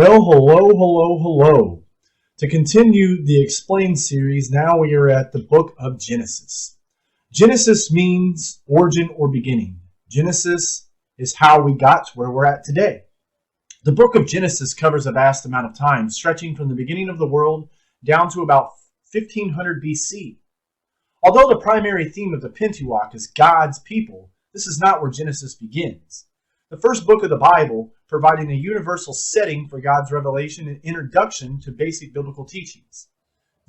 Well, hello. To continue the Explained series, now we are at the book of Genesis. Genesis means origin or beginning. Genesis is how we got to where we're at today. The book of Genesis covers a vast amount of time, stretching from the beginning of the world down to about 1500 BC. Although the primary theme of the Pentateuch is God's people, this is not where Genesis begins. The first book of the Bible, providing a universal setting for God's revelation and introduction to basic biblical teachings.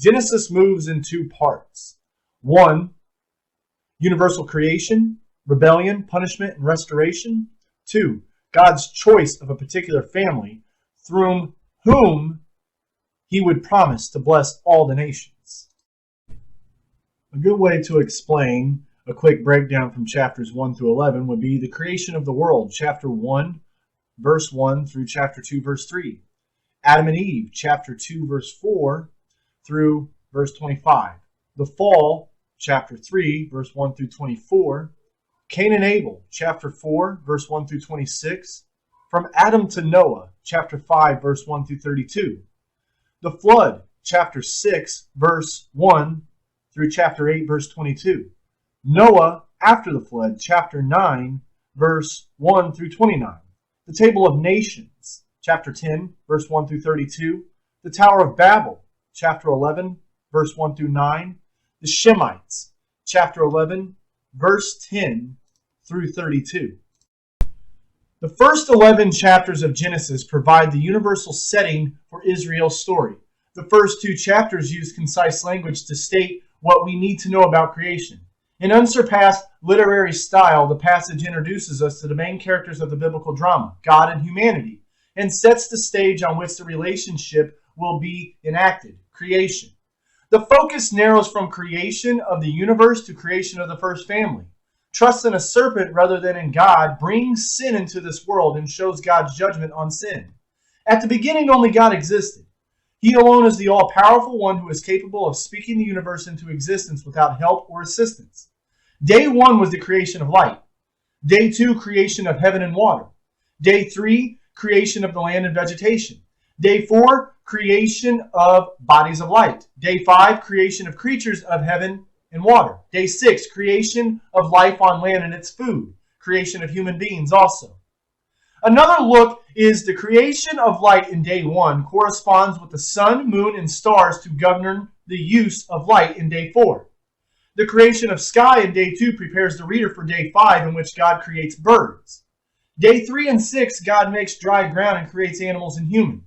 Genesis moves in two parts. One, universal creation, rebellion, punishment, and restoration. Two, God's choice of a particular family through whom he would promise to bless all the nations. A good way to explain a quick breakdown from chapters 1 through 11 would be the creation of the world, chapter 1, verse 1 through chapter 2, verse 3. Adam and Eve, chapter 2, verse 4 through verse 25. The fall, chapter 3, verse 1 through 24. Cain and Abel, chapter 4, verse 1 through 26. From Adam to Noah, chapter 5, verse 1 through 32. The flood, chapter 6, verse 1 through chapter 8, verse 22. Noah, after the flood, chapter 9, verse 1 through 29. The Table of Nations, chapter 10, verse 1 through 32. The Tower of Babel, chapter 11, verse 1 through 9. The Shemites, chapter 11, verse 10 through 32. The first 11 chapters of Genesis provide the universal setting for Israel's story. The first two chapters use concise language to state what we need to know about creation. In unsurpassed literary style, the passage introduces us to the main characters of the biblical drama, God and humanity, and sets the stage on which the relationship will be enacted, creation. The focus narrows from creation of the universe to creation of the first family. Trust in a serpent rather than in God brings sin into this world and shows God's judgment on sin. At the beginning, only God existed. He alone is the all-powerful one who is capable of speaking the universe into existence without help or assistance. Day 1 was the creation of light. Day 2, creation of heaven and water. Day 3, creation of the land and vegetation. Day 4, creation of bodies of light. Day 5, creation of creatures of heaven and water. Day 6, creation of life on land and its food. Creation of human beings also. Another look is the creation of light in day 1 corresponds with the sun, moon, and stars to govern the use of light in day 4. The creation of sky in day 2 prepares the reader for day 5, in which God creates birds. Day 3 and 6, God makes dry ground and creates animals and human.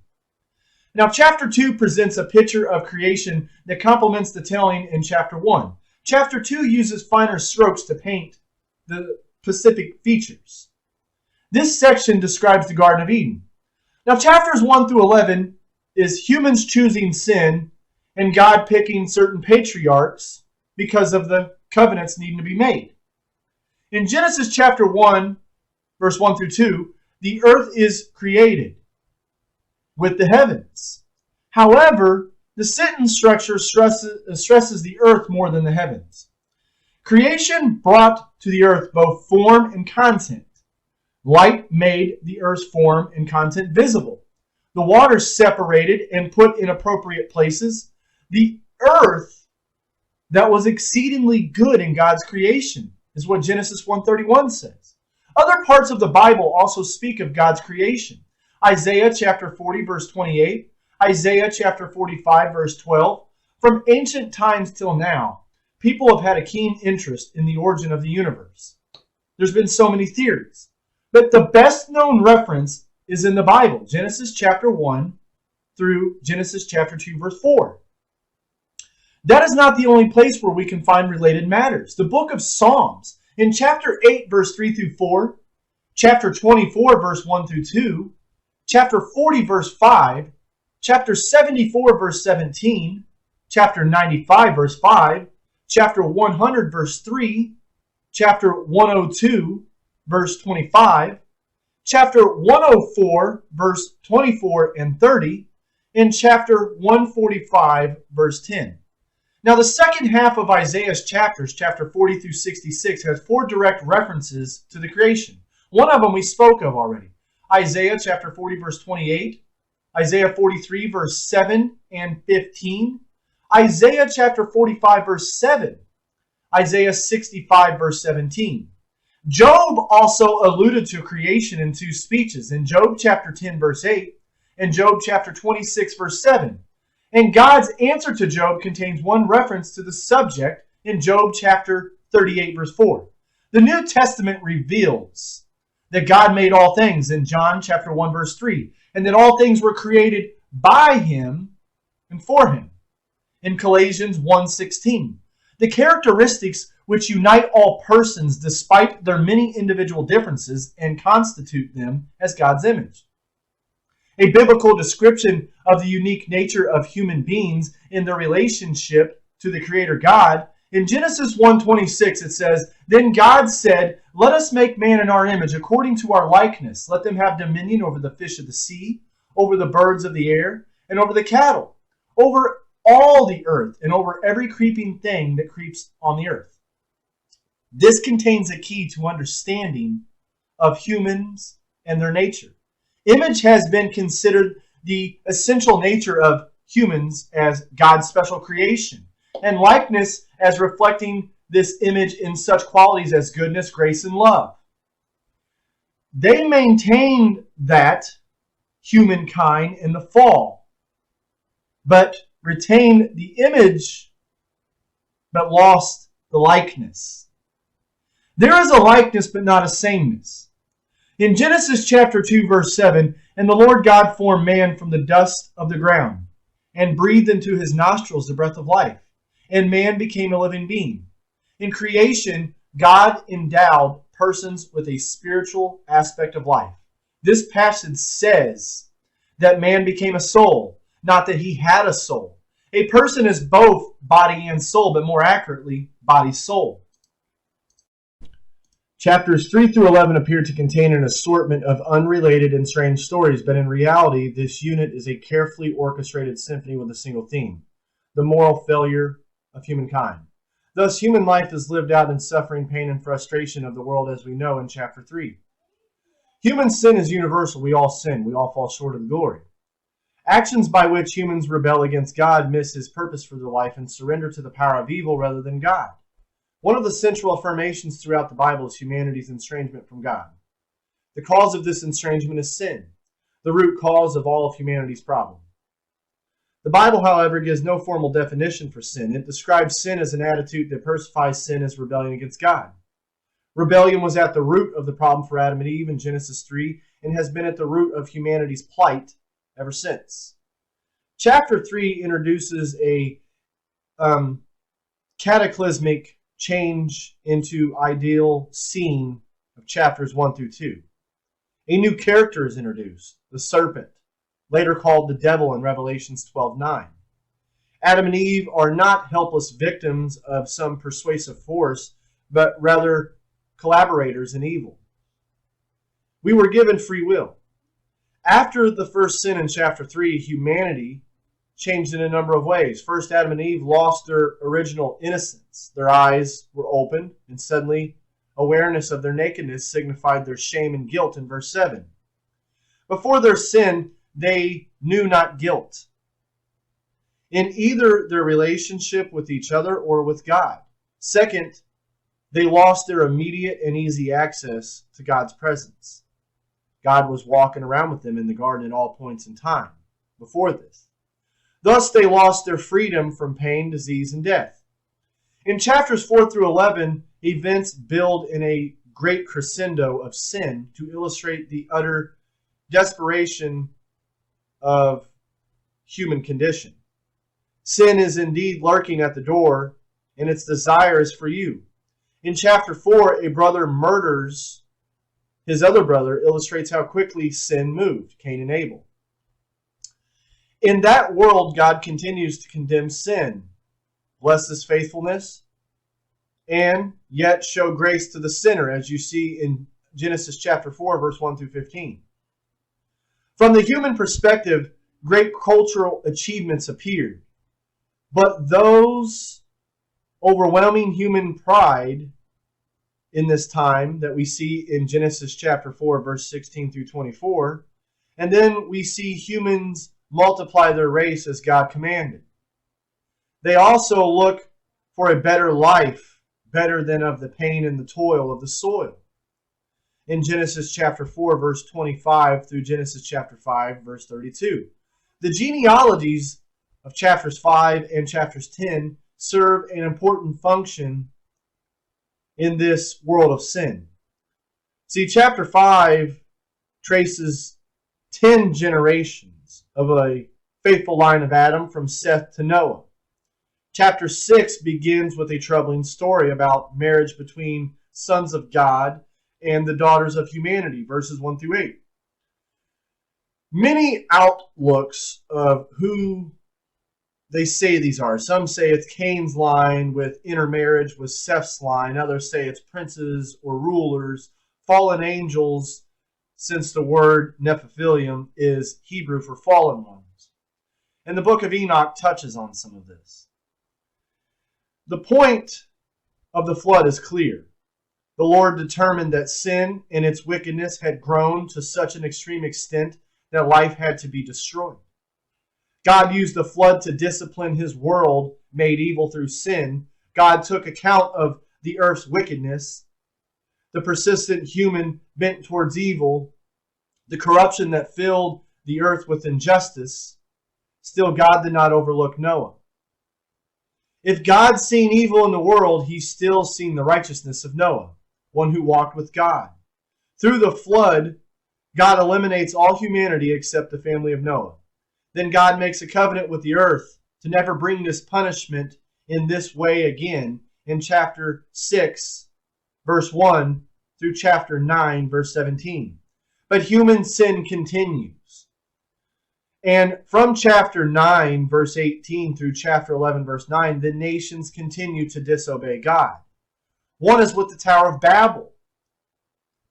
Now, chapter 2 presents a picture of creation that complements the telling in chapter 1. Chapter 2 uses finer strokes to paint the specific features. This section describes the Garden of Eden. Now, chapters 1 through 11 is humans choosing sin and God picking certain patriarchs because of the covenants needing to be made. In Genesis chapter 1, verse 1 through 2, the earth is created with the heavens. However, the sentence structure stresses the earth more than the heavens. Creation brought to the earth both form and content. Light made the earth's form and content visible. The waters separated and put in appropriate places. The earth that was exceedingly good in God's creation is what Genesis 1:31 says. Other parts of the Bible also speak of God's creation. Isaiah chapter 40 verse 28, Isaiah chapter 45 verse 12. From ancient times till now, people have had a keen interest in the origin of the universe. There's been so many theories, but the best known reference is in the Bible, Genesis chapter 1 through Genesis chapter 2 verse 4. That is not the only place where we can find related matters. The book of Psalms, in chapter 8, verse 3 through 4, chapter 24, verse 1 through 2, chapter 40, verse 5, chapter 74, verse 17, chapter 95, verse 5, chapter 100, verse 3, chapter 102, verse 25, chapter 104, verse 24 and 30, and chapter 145, verse 10. Now, the second half of Isaiah's chapters, chapter 40 through 66, has 4 direct references to the creation. One of them we spoke of already. Isaiah chapter 40, verse 28, Isaiah 43, verse 7 and 15. Isaiah chapter 45, verse 7. Isaiah 65, verse 17. Job also alluded to creation in two speeches, in Job chapter 10, verse 8, and Job chapter 26, verse 7. And God's answer to Job contains one reference to the subject in Job chapter 38, verse 4. The New Testament reveals that God made all things in John chapter 1, verse 3, and that all things were created by him and for him in Colossians 1:16. The characteristics which unite all persons despite their many individual differences and constitute them as God's image. A biblical description of the unique nature of human beings in their relationship to the Creator God. In Genesis 1:26 it says, "Then God said, let us make man in our image according to our likeness. Let them have dominion over the fish of the sea, over the birds of the air, and over the cattle, over all the earth, and over every creeping thing that creeps on the earth." This contains a key to understanding of humans and their nature. Image has been considered the essential nature of humans as God's special creation, and likeness as reflecting this image in such qualities as goodness, grace, and love. They maintained that humankind in the fall, but retained the image, but lost the likeness. There is a likeness, but not a sameness. In Genesis chapter 2, verse 7, "And the Lord God formed man from the dust of the ground, and breathed into his nostrils the breath of life, and man became a living being." In creation, God endowed persons with a spiritual aspect of life. This passage says that man became a soul, not that he had a soul. A person is both body and soul, but more accurately, body-soul. Chapters 3 through 11 appear to contain an assortment of unrelated and strange stories, but in reality, this unit is a carefully orchestrated symphony with a single theme: the moral failure of humankind. Thus, human life is lived out in suffering, pain, and frustration of the world as we know in chapter 3. Human sin is universal. We all sin. We all fall short of the glory. Actions by which humans rebel against God miss his purpose for their life and surrender to the power of evil rather than God. One of the central affirmations throughout the Bible is humanity's estrangement from God. The cause of this estrangement is sin, the root cause of all of humanity's problem. The Bible, however, gives no formal definition for sin. It describes sin as an attitude that personifies sin as rebellion against God. Rebellion was at the root of the problem for Adam and Eve in Genesis 3 and has been at the root of humanity's plight ever since. Chapter 3 introduces a cataclysmic change into ideal scene of chapters 1 through 2. A new character is introduced, the serpent, later called the devil in Revelations 12:9. Adam and Eve are not helpless victims of some persuasive force, but rather collaborators in evil. We were given free will. After the first sin in chapter 3, humanity changed in a number of ways. First, Adam and Eve lost their original innocence. Their eyes were opened, and suddenly awareness of their nakedness signified their shame and guilt in verse 7. Before their sin, they knew not guilt in either their relationship with each other or with God. Second, they lost their immediate and easy access to God's presence. God was walking around with them in the garden at all points in time before this. Thus, they lost their freedom from pain, disease, and death. In chapters 4 through 11, events build in a great crescendo of sin to illustrate the utter desperation of human condition. Sin is indeed lurking at the door, and its desire is for you. In chapter 4, a brother murders his other brother, illustrates how quickly sin moved, Cain and Abel. In that world, God continues to condemn sin, bless his faithfulness, and yet show grace to the sinner, as you see in Genesis chapter 4, verse 1 through 15. From the human perspective, great cultural achievements appeared, but those overwhelming human pride in this time that we see in Genesis chapter 4, verse 16 through 24, And then we see humans multiply their race as God commanded. They also look for a better life, better than of the pain and the toil of the soil. In Genesis chapter 4, verse 25 through Genesis chapter 5, verse 32. The genealogies of chapters 5 and chapters 10 serve an important function in this world of sin. See, chapter 5 traces 10 generations of a faithful line of Adam from Seth to Noah. Chapter 6 begins with a troubling story about marriage between sons of God and the daughters of humanity, verses 1 through 8. Many outlooks of who they say these are. Some say it's Cain's line with intermarriage with Seth's line. Others say it's princes or rulers, fallen angels, since the word Nephilim is Hebrew for fallen ones. And the book of Enoch touches on some of this. The point of the flood is clear. The Lord determined that sin and its wickedness had grown to such an extreme extent that life had to be destroyed. God used the flood to discipline his world made evil through sin. God took account of the earth's wickedness, the persistent human bent towards evil, the corruption that filled the earth with injustice. Still, God did not overlook Noah. If God's seen evil in the world, he's still seen the righteousness of Noah, one who walked with God. Through the flood, God eliminates all humanity except the family of Noah. Then God makes a covenant with the earth to never bring this punishment in this way again in chapter 6, verse 1 through chapter 9, verse 17. But human sin continues. And from chapter 9, verse 18 through chapter 11, verse 9, the nations continue to disobey God. One is with the Tower of Babel.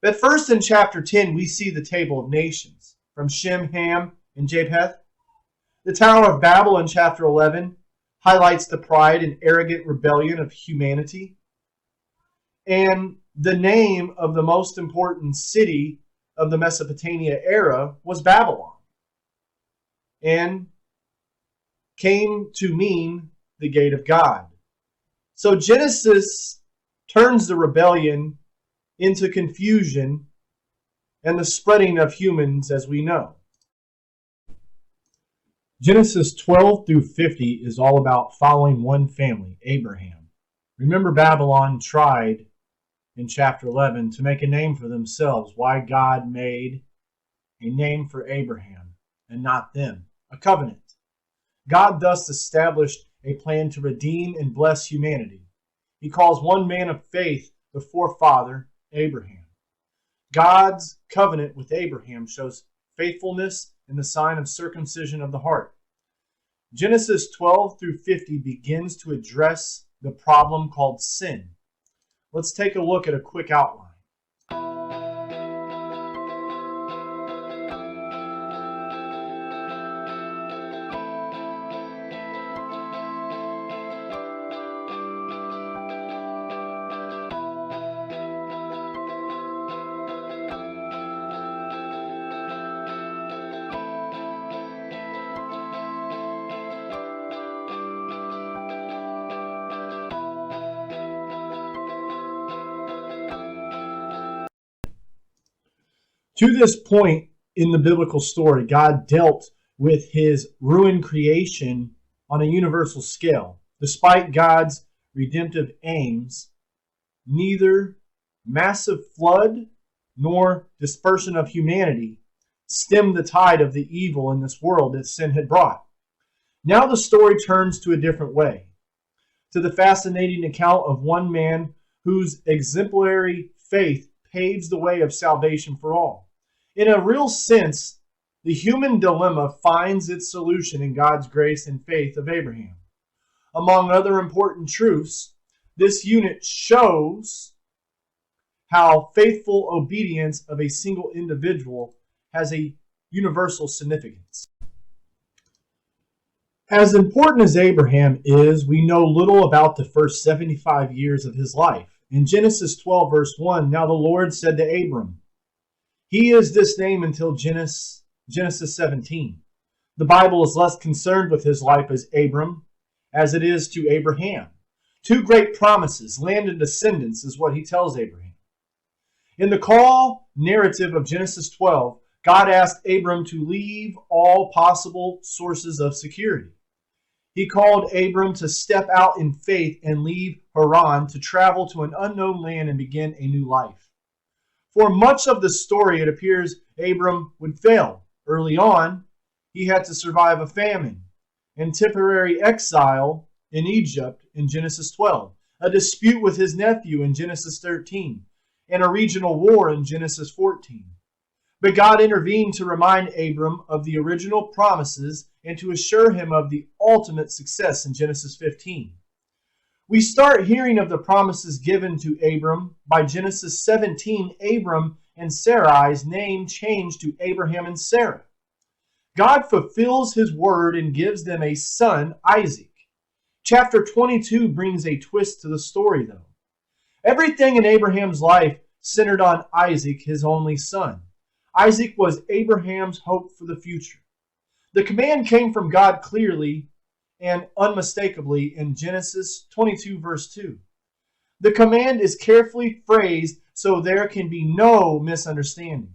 But first in chapter 10, we see the table of nations from Shem, Ham, and Japheth. The Tower of Babel in chapter 11 highlights the pride and arrogant rebellion of humanity. And the name of the most important city of the Mesopotamia era was Babylon, and came to mean the gate of God. So Genesis turns the rebellion into confusion and the spreading of humans as we know. Genesis 12 through 50 is all about following one family, Abraham. Remember, Babylon tried in chapter 11 to make a name for themselves. Why God made a name for Abraham and not them, a covenant. God thus established a plan to redeem and bless humanity. He calls one man of faith the forefather, Abraham. God's covenant with Abraham shows faithfulness and the sign of circumcision of the heart. Genesis 12 through 50 begins to address the problem called sin. Let's take a look at a quick outline. To this point in the biblical story, God dealt with his ruined creation on a universal scale. Despite God's redemptive aims, neither massive flood nor dispersion of humanity stemmed the tide of the evil in this world that sin had brought. Now the story turns to a different way, to the fascinating account of one man whose exemplary faith paves the way of salvation for all. In a real sense, the human dilemma finds its solution in God's grace and faith of Abraham. Among other important truths, this unit shows how faithful obedience of a single individual has a universal significance. As important as Abraham is, we know little about the first 75 years of his life. In Genesis 12, verse 1, now the Lord said to Abram, He is this name until Genesis Genesis 17. The Bible is less concerned with his life as Abram as it is to Abraham. Two great promises, land and descendants, is what he tells Abraham. In the call narrative of Genesis 12, God asked Abram to leave all possible sources of security. He called Abram to step out in faith and leave Haran to travel to an unknown land and begin a new life. For much of the story, it appears Abram would fail. Early on, he had to survive a famine and temporary exile in Egypt in Genesis 12, a dispute with his nephew in Genesis 13, and a regional war in Genesis 14. But God intervened to remind Abram of the original promises and to assure him of the ultimate success in Genesis 15. We start hearing of the promises given to Abram by Genesis 17, Abram and Sarai's name changed to Abraham and Sarah. God fulfills his word and gives them a son, Isaac. Chapter 22 brings a twist to the story, though. Everything in Abraham's life centered on Isaac, his only son. Isaac was Abraham's hope for the future. The command came from God clearly and unmistakably in Genesis 22, verse 2. The command is carefully phrased so there can be no misunderstanding.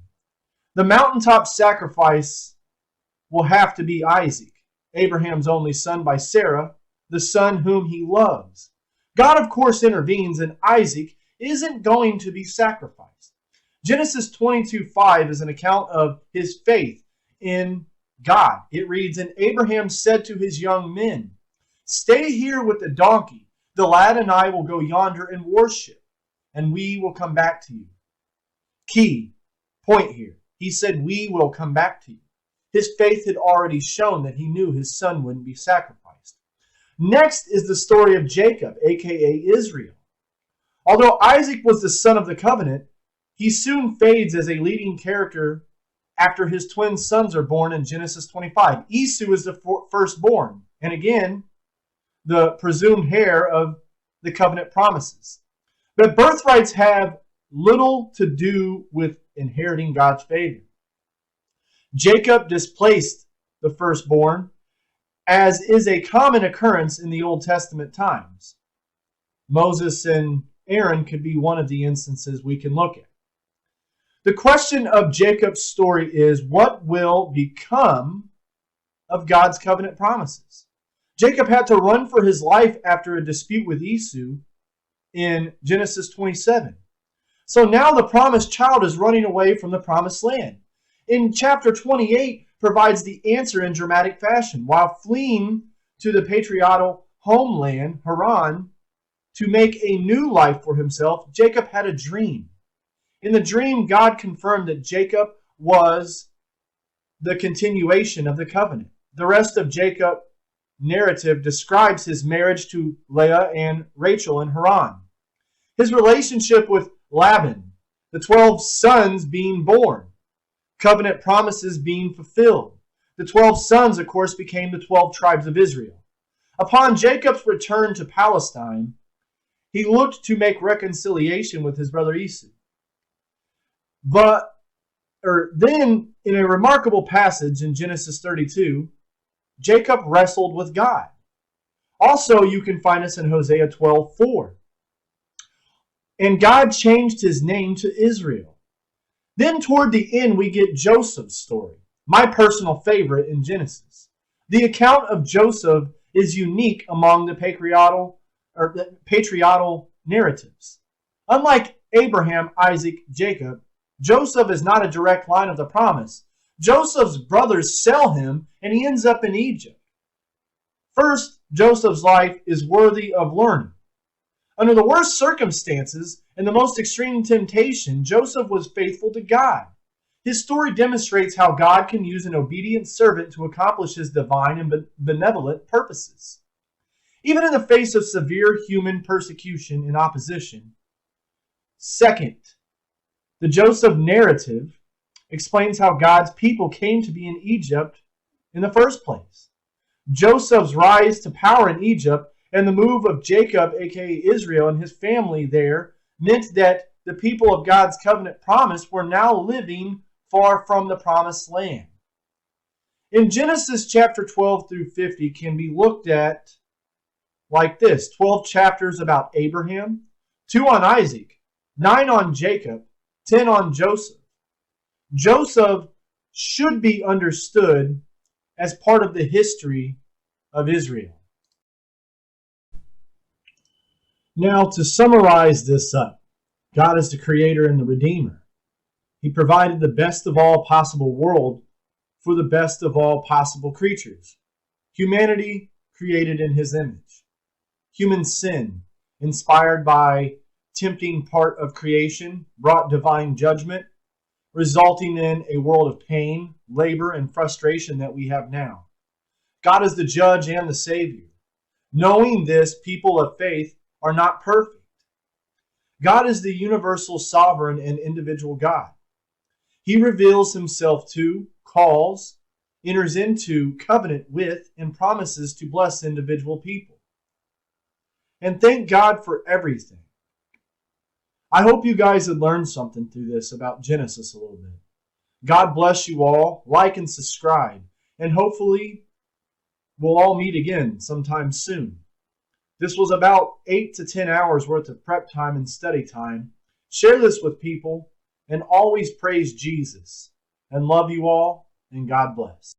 The mountaintop sacrifice will have to be Isaac, Abraham's only son by Sarah, the son whom he loves. God, of course, intervenes, and Isaac isn't going to be sacrificed. Genesis 22:5 is an account of his faith in God. It reads, "And Abraham said to his young men, 'Stay here with the donkey. The lad and I will go yonder and worship, and we will come back to you.'" Key point here. He said, "We will come back to you." His faith had already shown that he knew his son wouldn't be sacrificed. Next is the story of Jacob, aka Israel. Although Isaac was the son of the covenant, he soon fades as a leading character after his twin sons are born in Genesis 25. Esau is the firstborn, and again, the presumed heir of the covenant promises. But birthrights have little to do with inheriting God's favor. Jacob displaced the firstborn, as is a common occurrence in the Old Testament times. Moses and Aaron could be one of the instances we can look at. The question of Jacob's story is, what will become of God's covenant promises? Jacob had to run for his life after a dispute with Esau in Genesis 27. So now the promised child is running away from the promised land. In chapter 28 provides the answer in dramatic fashion. While fleeing to the patriarchal homeland, Haran, to make a new life for himself, Jacob had a dream. In the dream, God confirmed that Jacob was the continuation of the covenant. The rest of Jacob's narrative describes his marriage to Leah and Rachel in Haran, his relationship with Laban, the 12 sons being born, covenant promises being fulfilled. The 12 sons, of course, became the 12 tribes of Israel. Upon Jacob's return to Palestine, he looked to make reconciliation with his brother Esau. Then, in a remarkable passage in Genesis 32, Jacob wrestled with God. Also, you can find this in Hosea 12:4. And God changed his name to Israel. Then toward the end, we get Joseph's story, my personal favorite in Genesis. The account of Joseph is unique among the patriarchal narratives. Unlike Abraham, Isaac, Jacob, Joseph is not a direct line of the promise. Joseph's brothers sell him, and he ends up in Egypt. First, Joseph's life is worthy of learning. Under the worst circumstances and the most extreme temptation, Joseph was faithful to God. His story demonstrates how God can use an obedient servant to accomplish his divine and benevolent purposes. Even in the face of severe human persecution and opposition. Second, the Joseph narrative explains how God's people came to be in Egypt in the first place. Joseph's rise to power in Egypt and the move of Jacob, aka Israel, and his family there meant that the people of God's covenant promise were now living far from the promised land. In Genesis chapter 12 through 50 can be looked at like this: 12 chapters about Abraham, 2 on Isaac, 9 on Jacob, 10 on Joseph. Joseph should be understood as part of the history of Israel. Now, to summarize this up, God is the creator and the redeemer. He provided the best of all possible world for the best of all possible creatures. Humanity created in his image. Human sin, inspired by tempting part of creation, brought divine judgment, resulting in a world of pain, labor, and frustration that we have now. God is the judge and the Savior. Knowing this, people of faith are not perfect. God is the universal sovereign and individual God. He reveals himself to, calls, enters into covenant with, and promises to bless individual people. And thank God for everything. I hope you guys had learned something through this about Genesis a little bit. God bless you all. Like and subscribe. And hopefully we'll all meet again sometime soon. This was about 8 to 10 hours worth of prep time and study time. Share this with people and always praise Jesus. And love you all, and God bless.